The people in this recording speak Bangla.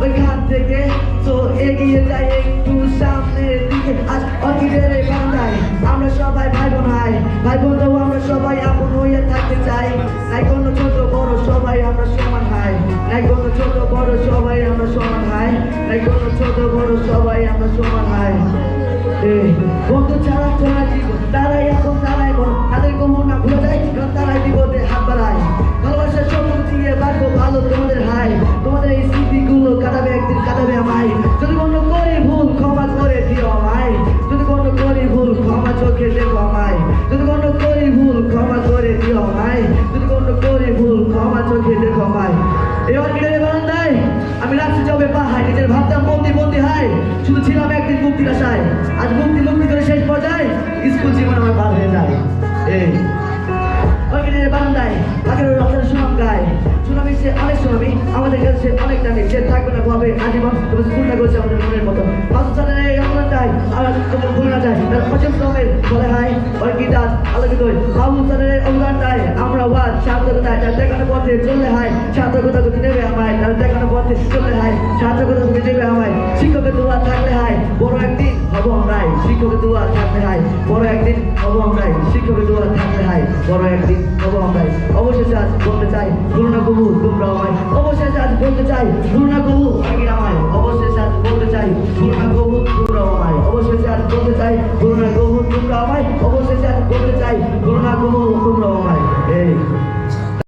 ওইখান থেকে তো এগিয়ে যাই একটু সামনের দিকে। আজ অতীতের এই বাংলায় আমরা সবাই ভাই বোন হয়, ভাই বোন তো আমরা সবাই আপন হইয়া থাকতে চাই। নাই কোনো ছোট বড় সবাই আমরা সমান হয়, নাই কোনো ছোট বড় সবাই আমরা সমান হয়, নাই কোনো ছোট বড় সবাই আমরা সমান হয়। বন্ধু ছাড়া চলা জীবন, তারাই এখন তারাই বল, তাদের কোনো না ভুলে যায় কারণ তারাই বিপদে হাত বাড়ায়। ভালোবাসার সম্পর্ক দিয়ে বাঁচবো ভালো তোমাদের হাই, তোমাদের এই স্মৃতিগুলো কাটাবে একদিন কাটাবে আমায়। যদি কোনো করি ভুল ক্ষমা করে দিও আমায়, যদি কোনো করি ভুল ক্ষমা চোখে দেখো আমায়, যদি কোনো করি ভুল ক্ষমা করে দিও আমায়, যদি কোনো করি ভুল ক্ষমা চোখে দেখো আমায়। এবার কিনে বারান্দায় আমি রাখছি যাবে পাহাড়, নিজের ভাবতাম বন্দি বন্দি হাই, শুধু ছিলাম একদিন মুক্তির আশায়। আজ মুক্তি মুক্তি করে শেষ পর্যায়ে স্কুল জীবন আমার পার হয়ে যায়। এই বারান্দায় আগের রক্তের সুনাম গায়, সুনামি সে অনেক সুনামি, আমাদের কাছে অনেক দামি, সে থাকবে না ভাবে আজীবন। তবে স্কুলটা করছে আমাদের মনের মতো বাচ্চাদের এই অবদানটাই আর তোমার ভুলে না যায়। তার অসীম শ্রমের বলে হয় ওর গীতার আলোকিত বাবু স্যারের এই অবদানটাই আমরা ওয়াজ সার্থকতায় তার দেখানো পথে চললে হয়, সার্থকতা যদি নেবে আমায়, তার দেখানো পথে চললে হয়, সার্থকতা যদি নেবে আমায়। শিক্ষকের দোয়া থাকলে হয় বড় একদিন হবো আমরাই, শিক্ষকের দোয়া থাকলে হয় বড় একদিন হবো আমরাই, শিক্ষকের দোয়া থাকলে হয় বড় একদিন হবো আমরাই। অবশেষে আজ বলতে চাই ভুল না কবু তোমরা আমায়, অবশেষে আজ বলতে চাই ভুল না কবু আগে আমায়, অবশেষে আজ বলতে চাই ভুল না কবু তোমরা আমায়, অবশেষে আজ বলতে চাই ভুল না কবু তোমরা